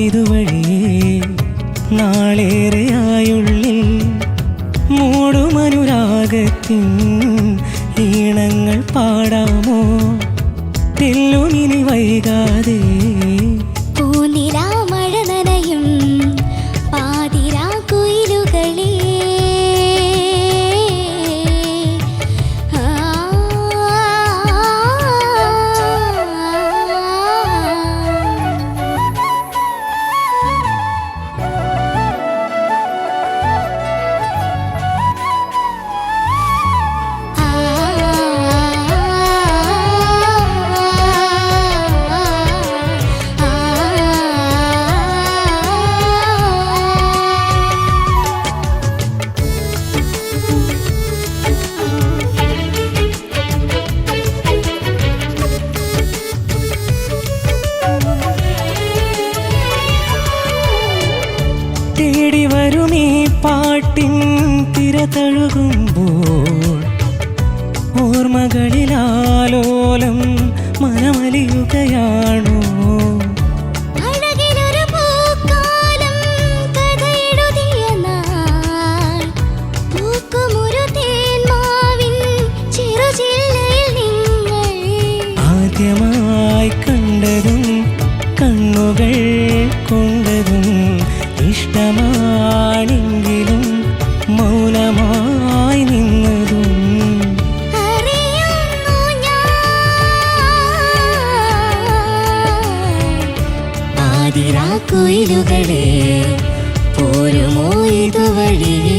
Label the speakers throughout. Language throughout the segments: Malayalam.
Speaker 1: ഇതുവഴിയേ നാളേറെയായുള്ളിൽ മൂടുമനുരാഗത്തിൻ ഈണങ്ങൾ പാടാമോ തെല്ലുമിനി വൈകാതെ
Speaker 2: പൂനിലാ മഴ നനയും പാതിരാ കുയിലുകളേ
Speaker 1: തേടി വരും ഈ പാട്ടിൻ തിര തഴുകുമ്പോൾ ഓർമ്മകളിലാലോലം മനമലിയുകയാണോ ആദ്യമായി കണ്ടതും കണ്ണുകൾ കൊണ്ടതും ഇഷ്ടമാണെങ്കിലും മൗനമായി നിന്നതും
Speaker 2: കുയിലുകളെ പോരുമോ ഇതുവഴിയേ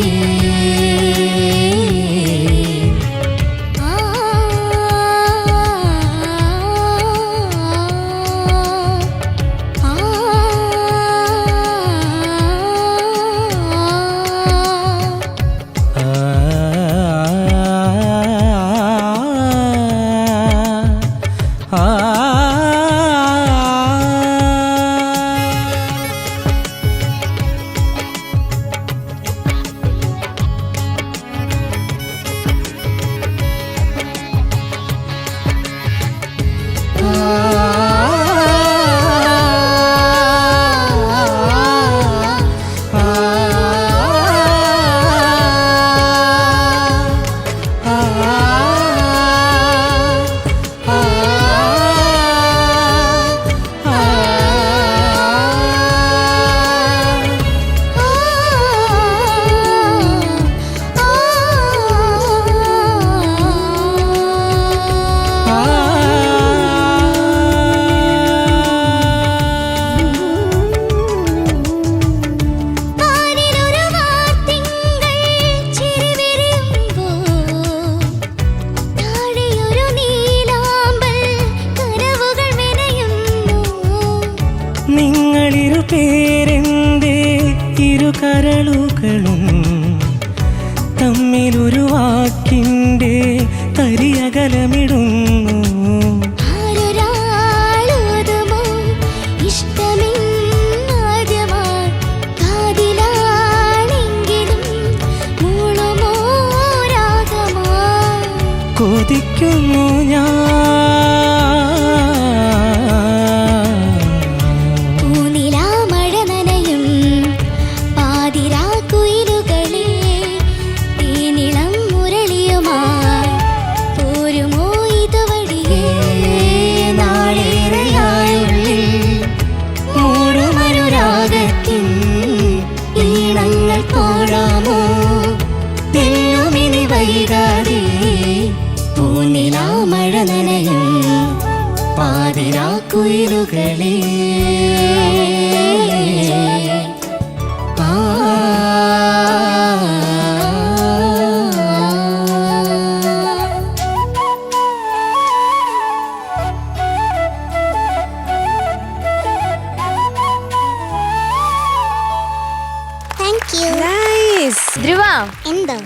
Speaker 1: നിങ്ങളിരു പേരെന്തേ ഇരു കരളുകളും തമ്മിലൊരു വാക്കിൻ്റെ തരിയകലമിടുന്നു കൊതിക്കുന്നു ഞാൻ
Speaker 2: പൂനിലാ മഴ നനയും പാതിരാ കുയിലുകളേ
Speaker 3: ധ്രുവ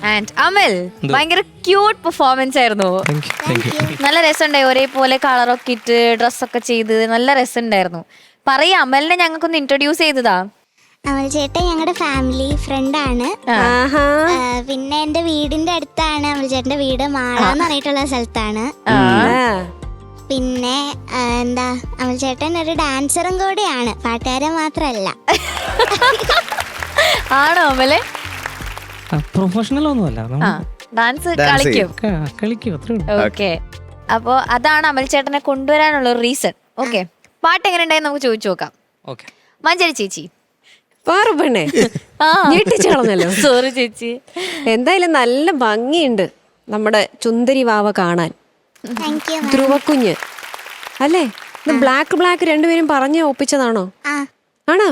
Speaker 3: ആൻഡ് അമൽ ഭയങ്കര ക്യൂട്ട് പെർഫോമൻസ് ആയിരുന്നു. നല്ല രസമുണ്ടായി, ഒരേപോലെ കളറൊക്കെ ഇട്ട് ഡ്രസ്സൊക്കെ ചെയ്ത് നല്ല രസമുണ്ടായിരുന്നു. പറയാ അമലിനെ ഞങ്ങൾക്കൊന്ന് ഇൻട്രൊഡ്യൂസ് ചെയ്തതാ.
Speaker 2: അമൽ ചേട്ടൻ ഞങ്ങളുടെ ഫാമിലി ഫ്രണ്ടാണ്. പിന്നെ എന്റെ വീടിന്റെ അടുത്താണ് അമൽ ചേട്ടന്റെ വീട്. മാള എന്ന് പറഞ്ഞിട്ടുള്ള സ്ഥലത്താണ്. പിന്നെ എന്താ അമൽ ചേട്ടൻ ഒരു ഡാൻസറും കൂടെയാണ്, പാട്ടുകാരൻ മാത്രമല്ല.
Speaker 3: ആണോ അമലെ?
Speaker 1: പ്രൊഫഷണൽ ഒന്നുമല്ല,
Speaker 3: ഡാൻസ് കളിക്കും.
Speaker 1: കളിക്കും അത്രേ ഉള്ളൂ.
Speaker 3: ഓക്കെ, അപ്പോ അതാണ് അമൽ ചേട്ടനെ കൊണ്ടുവരാനുള്ള ഒരു റീസൺ. ഓക്കെ, പാട്ട് എങ്ങനെ ഉണ്ടായി നമുക്ക് ചോദിച്ചു നോക്കാം.
Speaker 1: ഓക്കെ,
Speaker 3: മഞ്ചരി ചേച്ചി.
Speaker 4: പെണ്ണേ ഞെട്ടിച്ചളഞ്ഞല്ലോ.
Speaker 3: സോറി ചേച്ചി.
Speaker 4: എന്തായാലും നല്ല ഭംഗിയുണ്ട് നമ്മുടെ ചുന്ദരി വാവ കാണാൻ.
Speaker 2: Thank you.
Speaker 4: ധ്രുവക്കുഞ്ഞ് അല്ലേ? ഇത് ബ്ലാക്ക് രണ്ടുപേരും പറഞ്ഞ് ഒപ്പിച്ചതാണോ? ആണോ?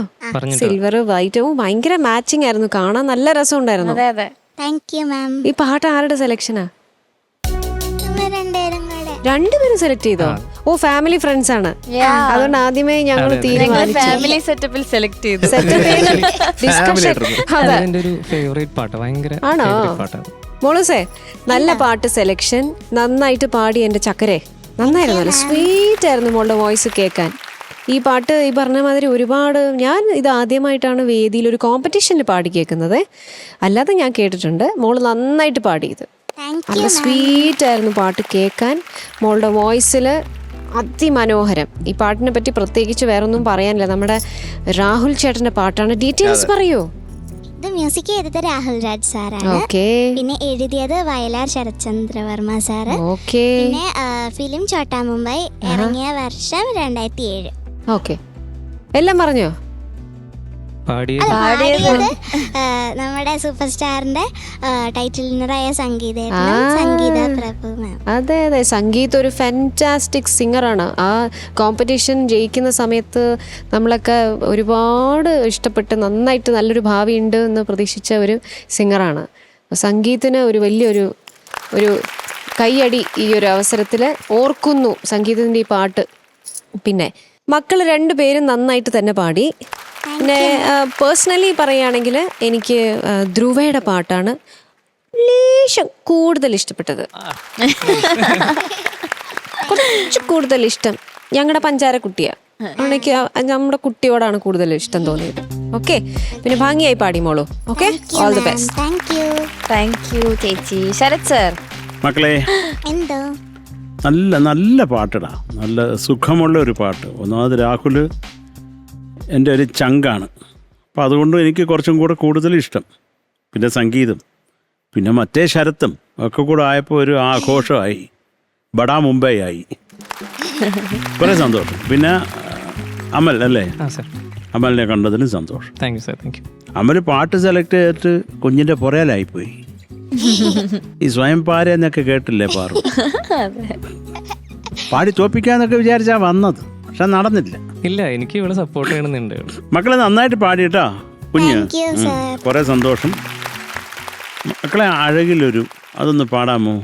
Speaker 4: സിൽവർ വൈറ്റും ഭയങ്കര മാച്ചിങ് ആയിരുന്നു, കാണാൻ നല്ല രസം ഉണ്ടായിരുന്നു.
Speaker 3: അതെ അതെ.
Speaker 2: താങ്ക് യു മാം.
Speaker 4: ഈ പാട്ട് ആരുടെ സെലക്ഷനാ?
Speaker 2: രണ്ടുപേരും
Speaker 4: സെലക്ട് ചെയ്തോ? ഓ, ഫാമിലി ഫ്രണ്ട്സ് ആണ്. അതുകൊണ്ട് ആദ്യമേ ഞങ്ങൾ
Speaker 3: ഫാമിലി സെറ്റപ്പിൽ സെലക്ട് ചെയ്തു.
Speaker 4: ആണോ മോളൂസേ? നല്ല പാട്ട് സെലക്ഷൻ, നന്നായിട്ട് പാടി എൻ്റെ ചക്കരെ. നന്നായിരുന്നു, നല്ല സ്വീറ്റ് ആയിരുന്നു മോളുടെ വോയിസ് കേൾക്കാൻ. ഈ പാട്ട് ഈ പറഞ്ഞ മാതിരി ഒരുപാട്, ഞാൻ ഇത് ആദ്യമായിട്ടാണ് വേദിയിൽ ഒരു കോമ്പറ്റീഷനിൽ പാടി കേൾക്കുന്നത്. അല്ലാതെ ഞാൻ കേട്ടിട്ടുണ്ട്. മോള് നന്നായിട്ട് പാടിയത്, നല്ല സ്വീറ്റ് ആയിരുന്നു പാട്ട് കേൾക്കാൻ. മോളുടെ വോയിസിൽ അതിമനോഹരം. ഈ പാട്ടിനെ പറ്റി പ്രത്യേകിച്ച് വേറൊന്നും പറയാനില്ല. നമ്മുടെ രാഹുൽ ചേട്ടന്റെ പാട്ടാണ്. ഡീറ്റെയിൽസ് പറയൂ.
Speaker 2: ഇത് മ്യൂസിക് ചെയ്തത് രാഹുൽ രാജ് സാറാണ്. പിന്നെ എഴുതിയത് വയലാർ ശരത്ചന്ദ്രവർമ്മ സാറ്. പിന്നെ ഫിലിം ചോട്ടാ മുംബൈ ഇറങ്ങിയ വർഷം 2007.
Speaker 4: ഓക്കെ, എല്ലാം പറഞ്ഞോ?
Speaker 2: പാടിയത് നമ്മുടെ സൂപ്പർ സ്റ്റാറിന്റെ ടൈറ്റിൽ വിന്നറായ സംഗീത പ്രഭു മാം.
Speaker 4: അതെ അതെ, സംഗീത ഒരു ഫാന്റാസ്റ്റിക് സിംഗറാണ്. ആ കോമ്പറ്റീഷൻ ജയിക്കുന്ന സമയത്ത് നമ്മളൊക്കെ ഒരുപാട് ഇഷ്ടപ്പെട്ട് നന്നായിട്ട് നല്ലൊരു ഭാവി ഉണ്ട് എന്ന് പ്രതീക്ഷിച്ച ഒരു സിംഗറാണ്. സംഗീതത്തിന് ഒരു വലിയൊരു കൈയടി ഈ ഒരു അവസരത്തിൽ ഓർക്കുന്നു, സംഗീതത്തിൻ്റെ ഈ പാട്ട്. പിന്നെ മക്കൾ രണ്ടുപേരും നന്നായിട്ട് തന്നെ പാടി. പിന്നെ പേഴ്സണലി പറയുകയാണെങ്കിൽ എനിക്ക് ധ്രുവയുടെ പാട്ടാണ് ലേശം കൂടുതൽ ഇഷ്ടപ്പെട്ടത്. കുറച്ച് കൂടുതൽ ഇഷ്ടം ഞങ്ങളുടെ പഞ്ചാരക്കുട്ടിയാണ്. എനിക്ക് നമ്മുടെ കുട്ടിയോടാണ് കൂടുതൽ ഇഷ്ടം തോന്നിയത്. ഓക്കെ, പിന്നെ ഭംഗിയായി പാടി മോളൂ. Okay, all the best.
Speaker 3: Thank you ചേച്ചി. ശരത് സർ.
Speaker 5: മക്കളെ,
Speaker 2: എന്തോ
Speaker 5: നല്ല നല്ല പാട്ടിടാ, നല്ല സുഖമുള്ള ഒരു പാട്ട്. ഒന്നാമത് രാഹുൽ എൻ്റെ ഒരു ചങ്കാണ്, അപ്പം അതുകൊണ്ട് എനിക്ക് കുറച്ചും കൂടെ കൂടുതൽ ഇഷ്ടം. പിന്നെ സംഗീതം, പിന്നെ മറ്റേ ശരത്തും ഒക്കെ കൂടെ ആയപ്പോൾ ഒരു ആഘോഷമായി, ബഡാ മുംബൈ ആയി. കുറേ സന്തോഷം. പിന്നെ അമൽ അല്ലേ? അമലിനെ കണ്ടതിന് സന്തോഷം.
Speaker 1: Thank you sir. Thank you.
Speaker 5: Amal പാട്ട് സെലക്ട് ചെയ്തിട്ട് കുഞ്ഞിൻ്റെ പുറയിലായിപ്പോയി. ഈ സ്വയം പാര എന്നൊക്കെ കേട്ടില്ലേ പാറു? പാടി തോപ്പിക്കാന്നൊക്കെ വിചാരിച്ചാ വന്നത്, പക്ഷെ നടന്നില്ല.
Speaker 1: ഇല്ല, എനിക്ക് ഇവിടെ സപ്പോർട്ട് ചെയ്യണമെന്നുണ്ട്.
Speaker 5: മക്കളെ നന്നായിട്ട് പാടിയിട്ടാ കുഞ്ഞ്, കുറെ സന്തോഷം. മക്കളെ അഴകിലൊരു അതൊന്ന് പാടാമോ?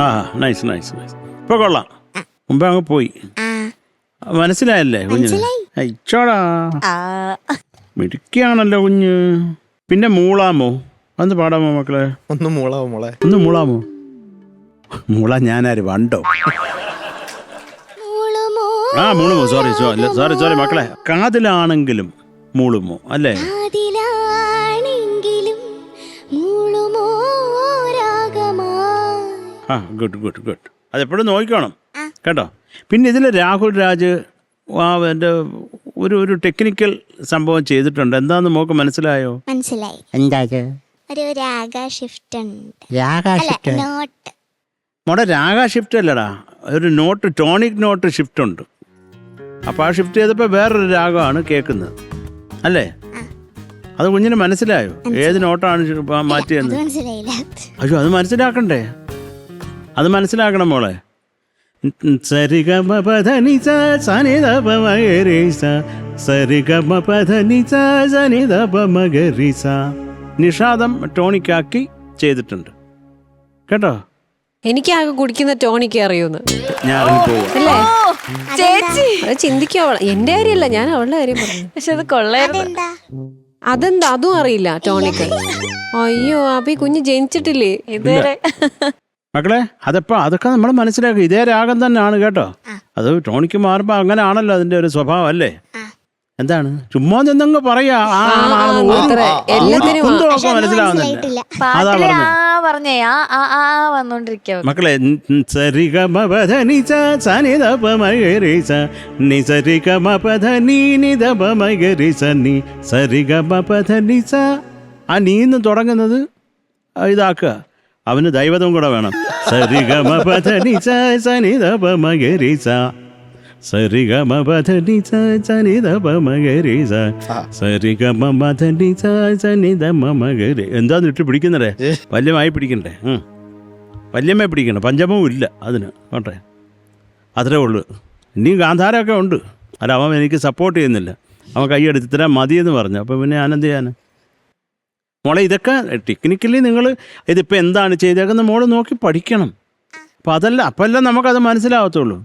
Speaker 5: ആ, നൈസ് നൈസ് നൈസ്. ഇപ്പൊ കൊള്ളാം, മുമ്പേ അങ്ങ് പോയി. മനസ്സിലായല്ലേ കുഞ്ഞിന്? അയച്ചോടാ, മിടുക്കിയാണല്ലോ കുഞ്ഞ്. പിന്നെ മൂളാമോ? ഒന്ന് പാടാമോ മക്കളെ?
Speaker 6: ഒന്ന് മൂളാമോ മോളെ?
Speaker 5: ഒന്ന് മൂളാമോ? മൂളാ ഞാനാര് വണ്ടോ? ആ, മൂളുമോ? സോറി മക്കളെ, കാതിലാണെങ്കിലും മൂളുമോ അല്ലേ? ആ, ഗുഡ്. അതെപ്പോഴും നോക്കണം കേട്ടോ. പിന്നെ ഇതിൽ രാഹുൽ രാജ് എൻ്റെ ഒരു ടെക്നിക്കൽ സംഭവം ചെയ്തിട്ടുണ്ട്. എന്താന്ന് മോക്ക് മനസ്സിലായോ?
Speaker 2: മനസ്സിലായി.
Speaker 5: എന്താ?
Speaker 2: ഒരു രാഗ ഷിഫ്റ്റ് ഉണ്ട്. നോട്ട്
Speaker 5: മോടെ രാഗ ഷിഫ്റ്റ് അല്ലടാ, ഒരു നോട്ട്, ടോണിക് നോട്ട് ഷിഫ്റ്റ് ഉണ്ട്. അപ്പോൾ ആ ഷിഫ്റ്റ് ചെയ്തപ്പോൾ വേറൊരു രാഗമാണ് കേൾക്കുന്നത് അല്ലേ? അത് കുഞ്ഞിന് മനസ്സിലായോ? ഏത് നോട്ടാണ് മാറ്റിയെന്ന്? അയ്യോ, അത് മനസ്സിലാക്കണ്ടേ? അത് മനസ്സിലാക്കണം മോളെ. നിഷാദം ടോണിക്കാക്കി ചെയ്തിട്ടുണ്ട് കേട്ടോ.
Speaker 4: എനിക്കാകെ കുടിക്കുന്ന ടോണിക്ക് അറിയൂന്ന്
Speaker 5: ഞാൻ ഇറങ്ങിപ്പോവാ
Speaker 4: അല്ലേ?
Speaker 3: ചേച്ചി
Speaker 4: അത് ചിന്തിക്കോ? എന്റെ കാര്യമല്ല, ഞാൻ അവളുടെ കാര്യം പറഞ്ഞു.
Speaker 3: പക്ഷെ അത് കൊള്ളായിരുന്നു.
Speaker 4: അതെന്താ അതും അറിയില്ല ടോണിക്ക്? അയ്യോ, അപ്പൊ ഈ കുഞ്ഞ് ജനിച്ചിട്ടില്ലേ
Speaker 3: ഇതുവരെ?
Speaker 5: മക്കളെ, അതൊക്കെ നമ്മൾ മനസ്സിലാക്കുക. ഇതേ രാഗം തന്നെയാണ് കേട്ടോ. അത് ടോണിക്ക് മാറുമ്പോൾ അങ്ങനെ ആണല്ലോ അതിൻ്റെ ഒരു സ്വഭാവം അല്ലേ? എന്താണ് ചുമ്മാ നിന്നങ്ങ് പറയാ മനസ്സിലാവുന്നില്ല.
Speaker 3: പാട്ടിലെ ആ പറഞ്ഞേ ആ വന്നോണ്ടിരിക്കുക
Speaker 5: മക്കളെ സരിഗമപധനിസ സനിധപമഗരിസ നി സരിഗമപധനിധപമഗരിസ നി സരിഗമപധനിസ. ആ നീന്ന് തുടങ്ങുന്നത് ഇതാക്കുക. അവന് ദൈവതം കൂടെ വേണം. സരിഗമപധനിസ സനിധപമഗരിസ സരിഗമപധനിസ സനിധപമഗരിസ സരിഗമപധനിസ സനിധപമഗരി. എന്താന്ന് ഇട്ട് പിടിക്കുന്നതേ? വല്യമായി പിടിക്കണ്ടേ? വല്യമ്മയെ പിടിക്കണം. പഞ്ചമവും ഇല്ല അതിന്. ഓട്ടെ, അത്രേ ഉള്ളൂ. ഇനിയും ഗാന്ധാരമൊക്കെ ഉണ്ട്. അല്ല, അവൻ എനിക്ക് സപ്പോർട്ട് ചെയ്യുന്നില്ല. അവൻ കൈയെടുത്ത് തരാൻ മതിയെന്ന് പറഞ്ഞു. അപ്പോൾ പിന്നെ ഞാനെന്ത് ചെയ്യാൻ? മോളെ, ഇതൊക്കെ ടെക്നിക്കലി നിങ്ങൾ ഇതിപ്പോൾ എന്താണ് ചെയ്തേക്കുന്നത് മോള് നോക്കി പഠിക്കണം. അപ്പോൾ അപ്പമെല്ലാം നമുക്കത് മനസ്സിലാവത്തുള്ളൂ.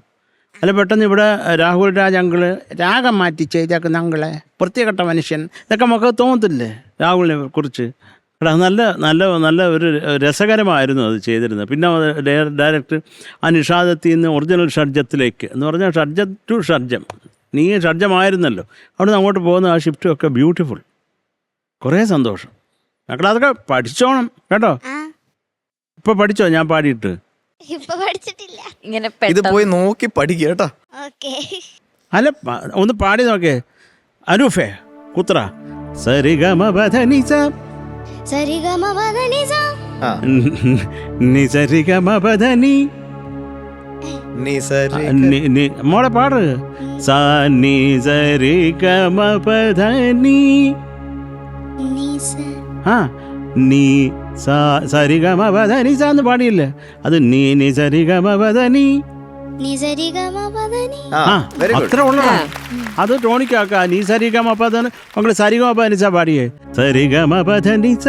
Speaker 5: അല്ല, പെട്ടെന്ന് ഇവിടെ രാഹുൽ രാജ് അങ്കിള് രാഗം മാറ്റി ചെയ്തേക്കുന്ന അങ്കിളെ വൃത്തികെട്ട മനുഷ്യൻ ഇതൊക്കെ നമുക്ക് തോന്നത്തില്ലേ രാഹുലിനെ കുറിച്ച്? എടാ, നല്ല നല്ല നല്ല ഒരു രസകരമായിരുന്നു അത് ചെയ്തിരുന്നത്. പിന്നെ ഡയറക്റ്റ് ആ നിഷാദത്തിൽ നിന്ന് ഒറിജിനൽ ഷഡ്ജത്തിലേക്ക് എന്ന് പറഞ്ഞാൽ ഷഡ്ജം ടു ഷഡ്ജം. നീ ഷഡ്ജമായിരുന്നല്ലോ, അവിടെ നിന്ന് അങ്ങോട്ട് പോകുന്ന ആ ഷിഫ്റ്റും ഒക്കെ ബ്യൂട്ടിഫുൾ. കുറേ സന്തോഷം മക്കളെ. അതൊക്കെ പഠിച്ചോണം കേട്ടോ. ഇപ്പൊ പഠിച്ചോ ഞാൻ പാടിയിട്ട്?
Speaker 2: ഇപ്പൊ പഠിച്ചിട്ടില്ല.
Speaker 3: ഇങ്ങനെ
Speaker 6: ഇത് പോയി നോക്കി പഠിക്കുക കേട്ടോ.
Speaker 5: അല്ല, ഒന്ന് പാടി നോക്കേ. അനൂഫേ കുത്ര സരിഗമപധനിസ
Speaker 2: സരിഗമപധനിസ
Speaker 5: നി സരിഗമപധനി മോളെ പാട്. സ നി സരിഗമപധനി ആ നീ സരിഗമപധനി എന്ന് പാടിയില്ലേ? അത് നീ നി സരിഗമപധനി. അത്ര ഉള്ളതാണ്. അത് ടോണിക്കാക്ക. നീ സരിഗമപധന മകള് സരിഗമപധനിസ പാടിയേ. സരിഗമപധനിസ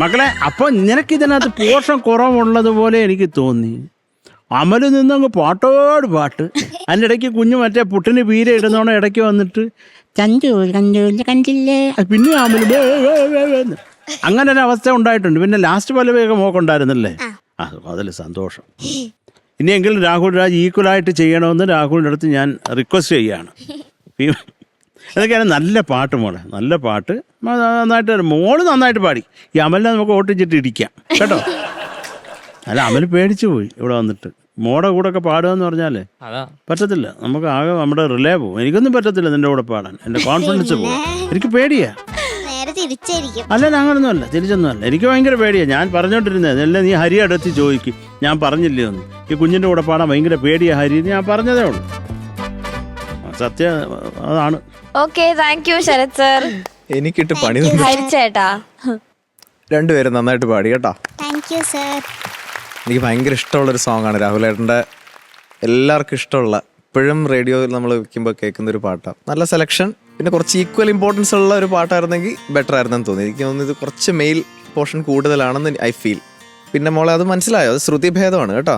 Speaker 5: മക്കളെ. അപ്പൊ നിനക്ക് ഇതിനകത്ത് പോഷൻ കുറവുള്ളതുപോലെ എനിക്ക് തോന്നി. അമല് നിന്നങ്ങ് പാട്ടോട് പാട്ട്. അതിൻ്റെ ഇടയ്ക്ക് കുഞ്ഞു മറ്റേ പുട്ടിന് പീര ഇടുന്നോണം ഇടയ്ക്ക് വന്നിട്ട് ചഞ്ചു കണ്ടില്ലേ, പിന്നെ അമല് അങ്ങനെ ഒരു അവസ്ഥ ഉണ്ടായിട്ടുണ്ട്. പിന്നെ ലാസ്റ്റ് പലവയൊക്കെ മോക്കുണ്ടായിരുന്നല്ലേ? അതിൽ സന്തോഷം. ഇനിയെങ്കിലും രാഹുൽ രാജ് ഈക്വലായിട്ട് ചെയ്യണമെന്ന് രാഹുലിൻ്റെ അടുത്ത് ഞാൻ റിക്വസ്റ്റ് ചെയ്യുകയാണ്. അതൊക്കെയാണ് നല്ല പാട്ട് മോളെ, നല്ല പാട്ട്. നന്നായിട്ട് മോള് നന്നായിട്ട് പാടി. ഈ അമലിനെ നമുക്ക് ഓട്ടിച്ചിട്ട് ഇടിക്കാം കേട്ടോ. അല്ല, അമല് പേടിച്ചു പോയി ഇവിടെ വന്നിട്ട്. മോടെ കൂടെ ഒക്കെ പാടുക എന്ന് പറഞ്ഞാലേ പറ്റത്തില്ല. നമുക്ക് ആകെ നമ്മുടെ റിലേ പോവും. എനിക്കൊന്നും പറ്റത്തില്ല നിന്റെ കൂടെ പാടാൻ. എൻ്റെ കോൺഫിഡൻസ് പോവും. എനിക്ക് പേടിയാ. അല്ല, അങ്ങനൊന്നും അല്ല, തിരിച്ചൊന്നും അല്ല. എനിക്ക് ഭയങ്കര പേടിയാ. ഞാൻ പറഞ്ഞോണ്ടിരുന്നത് അല്ല, നീ ഹരി അടുത്ത് ചോദിക്കും. ഞാൻ പറഞ്ഞില്ലേ ഒന്ന്, ഈ കുഞ്ഞിൻ്റെ കൂടെ പാടാൻ ഭയങ്കര പേടിയാ ഹരി. ഞാൻ പറഞ്ഞതേ ഉള്ളൂ. സത്യം അതാണ്.
Speaker 3: Okay, thank you Sarath sir.
Speaker 6: എനിക്കിട്ട് പണി
Speaker 3: ഹരിച്ചേട്ടാ
Speaker 6: രണ്ടുപേരും നന്നായിട്ട് പാടി കേട്ടോ. എനിക്ക് ഭയങ്കര ഇഷ്ടമുള്ളൊരു സോങ്ങാണ് രാഹുലേട്ടൻ്റെ. എല്ലാവർക്കും ഇഷ്ടമുള്ള, ഇപ്പോഴും റേഡിയോയിൽ നമ്മൾ വെക്കുമ്പോൾ കേൾക്കുന്ന ഒരു പാട്ടാണ്. നല്ല സെലക്ഷൻ. പിന്നെ കുറച്ച് ഈക്വൽ ഇമ്പോർട്ടൻസ് ഉള്ള ഒരു പാട്ടായിരുന്നെങ്കിൽ ബെറ്റർ ആയിരുന്നെന്ന് തോന്നി. എനിക്ക് തോന്നുന്നു ഇത് കുറച്ച് മെയിൽ പോർഷൻ കൂടുതലാണെന്ന് ഐ ഫീൽ. പിന്നെ മോളെ അത് മനസ്സിലായോ? അത് ശ്രുതി ഭേദമാണ് കേട്ടോ.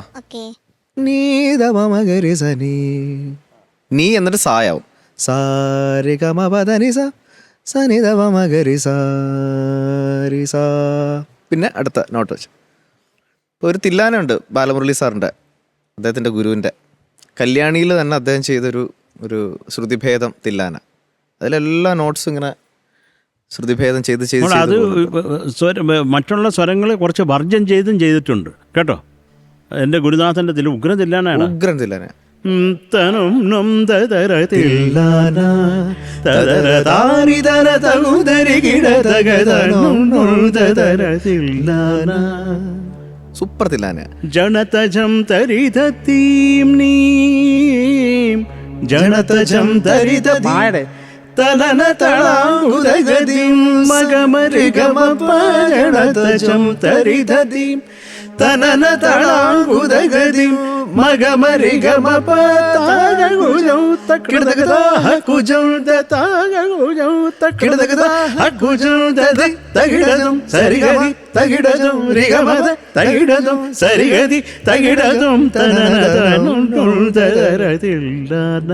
Speaker 6: നീ എന്നിട്ട് സായാവും. സാരിഗമപധനിസ സനിധപമഗരിസ. പിന്നെ അടുത്ത നോട്ട് വെച്ച് ഒരു തില്ലാനുണ്ട് ബാലമുരളി സാറിൻ്റെ, അദ്ദേഹത്തിൻ്റെ ഗുരുവിൻ്റെ. കല്യാണിയിൽ തന്നെ അദ്ദേഹം ചെയ്തൊരു ശ്രുതിഭേദം തില്ലാന. അതിലെല്ലാ നോട്ട്സും ഇങ്ങനെ ശ്രുതിഭേദം ചെയ്ത്
Speaker 5: അത് മറ്റുള്ള സ്വരങ്ങൾ കുറച്ച് വർജ്യം ചെയ്തിട്ടുണ്ട് കേട്ടോ. എൻ്റെ ഗുരുനാഥൻ്റെ ഉഗ്രൻ തില്ലാനാണ്.
Speaker 6: ഉഗ്രൻ തില്ലാന. സൂപ്പർ തില്ലാന.
Speaker 5: ജനതജം തരിതീം നീം ജനതജം തരിതീം തലന തളാങ്കുദഗതിം മഗമരിഗമപജനതജം തരിതീം തനന തളാങ്കുദഗതിം മഗമരിഗമപതാഗുജം തകിടദഗദാഹ കുജം ദതാഗുജം തകിടദഗദാഹ കുജം ദദി തകിടദം സരിഗതി തകിടദം റിഗമദ തകിടദം സരിഗതി തകിടദം തനന തനനുദരതില്ലാന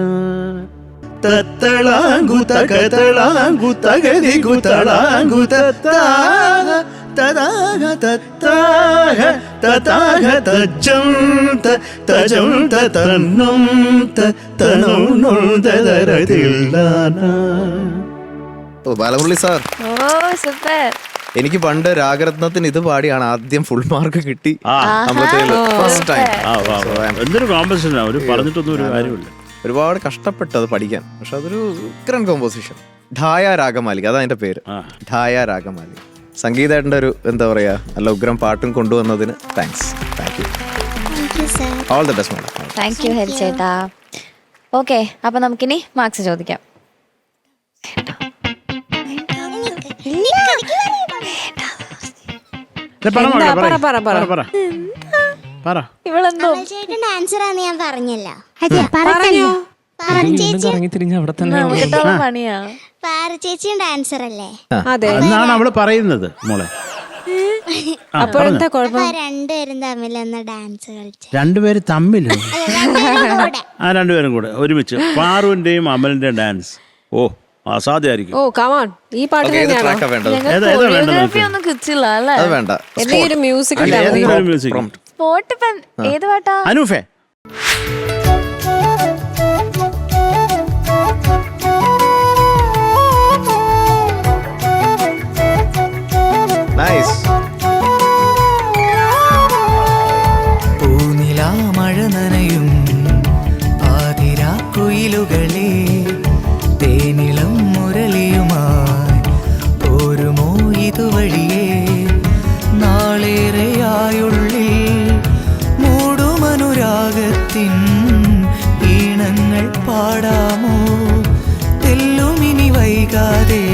Speaker 5: തത്തളാങ്കു തകതളാങ്കു തഗതി കുതളാങ്കു തത്താ
Speaker 6: തദാഹ തത്താഹ തതാഹ തജ്ജം തജം തതന്നും തതനും തദരതില്ലാന. ഓ ബാലമുരളി സാർ,
Speaker 3: ഓ സൂപ്പർ.
Speaker 6: എനിക്ക് പണ്ട് രാഗരത്നത്തിന് ഇത് പാടിയാണ് ആദ്യം ഫുൾ മാർക്ക് കിട്ടി അമ്പത്തേഴില് ഫസ്റ്റ് ടൈം.
Speaker 5: എന്തൊരു കോമ്പസിഷനാ, ഒരു പറഞ്ഞിട്ടൊന്നും ഒരു കാര്യമില്ല.
Speaker 6: ഒരുപാട് കഷ്ടപ്പെട്ടു അത് പഠിക്കാൻ, പക്ഷെ അതൊരു ഉഗ്രൻ കോമ്പോസിഷൻ. ഢായ രാഗമാലിക, അതാ അതിന്റെ പേര്, ഢായ രാഗമാലിക. സംഗീതേട്ടൻ്റെ ഒരു എന്താ പറയാ നല്ല ഉഗ്രം പാട്ടും കൊണ്ടുവന്നതിന് thanks. Thank you, all the best madam.
Speaker 3: Thank you Hari ചേട്ടാ. ഓക്കെ, അപ്പൊ നമുക്കിനി മാർക്സ് ചോദിക്കാം. ഇവളെന്തോ
Speaker 2: ചേട്ടൻ ഡാൻസർ ആന്ന് ഞാൻ പറഞ്ഞല്ലോ.
Speaker 1: കറങ്ങി തിരിഞ്ഞ് അവിടെ തന്നെ
Speaker 3: നമുക്കിട്ടുള്ള പണിയാ.
Speaker 2: പാറ ചേച്ചിയും ഡാൻസർ അല്ലേ?
Speaker 4: അതെ,
Speaker 5: എന്നാണ് അവള് പറയുന്നത് മോളെ.
Speaker 4: അപ്പോഴെന്താ കുഴപ്പം?
Speaker 2: രണ്ടുപേരും തമ്മിൽ ഒന്ന് ഡാൻസ് കളിച്ചു.
Speaker 5: രണ്ടുപേര് തമ്മിൽ ആ രണ്ടുപേരും കൂടെ ഒരുമിച്ച് പാറുവിന്റെയും അമലിന്റെയും ഡാൻസ് ഓ അസാധ്യമായിരിക്കും.
Speaker 4: ഓ കമാൺ, ഈ പാട്ട് തന്നെയാണോ?
Speaker 6: ട്രാക്കാ വേണ്ടത്?
Speaker 3: കൊറിയോഗ്രാഫി ഒന്നും കിച്ചില്ല അല്ലേ?
Speaker 6: അത് വേണ്ട,
Speaker 4: എന്തെങ്കിലും ഒരു മ്യൂസിക്
Speaker 5: മ്യൂസിക്.
Speaker 3: സ്പോട്ട് ഇപ്പം ഏത് പാട്ടാ?
Speaker 5: അനൂഫേ
Speaker 6: നൈസ്.
Speaker 7: പൂനിലാ മഴ നനയും ആതിരാക്കുയിലുകളെ തേനിളം മുരളിയുമായി പോരുമോ ഇതുവഴിയേ നാളേറെയായുള്ളിൽ മൂടുമനുരാഗത്തിൻ ഈണങ്ങൾ പാടാമോ തെല്ലുമിനി വൈകാതെ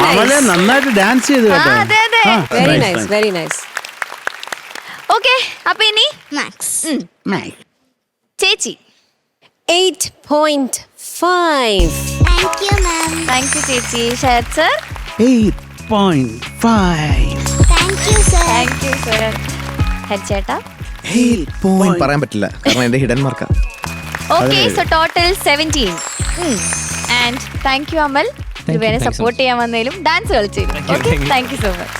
Speaker 5: അമലെ നന്നായിട്ട് ഡാൻസ് ചെയ്തു കേട്ടോ.
Speaker 3: അതെ അതെ,
Speaker 4: very nice, very nice.
Speaker 3: Okay, അപ്പൊ ഇനി
Speaker 2: മാക്സ്.
Speaker 3: ചേച്ചി
Speaker 4: 8.5.
Speaker 2: Thank you ma'am.
Speaker 3: Thank you ചേച്ചി. Sarath sir
Speaker 5: 8.5.
Speaker 2: Thank you sir.
Speaker 3: Thank you sir. Hari ചേട്ടാ
Speaker 6: പറയാൻ പറ്റില്ല കാരണം എന്റെ ഹിഡൻ മാർക്കാ.
Speaker 3: Okay, so total 17. And thank you Amal, ഇവനെ സപ്പോർട്ട് ചെയ്യാൻ വന്നതിലും ഡാൻസ് കളിച്ചതിലും. Okay, thank you so much.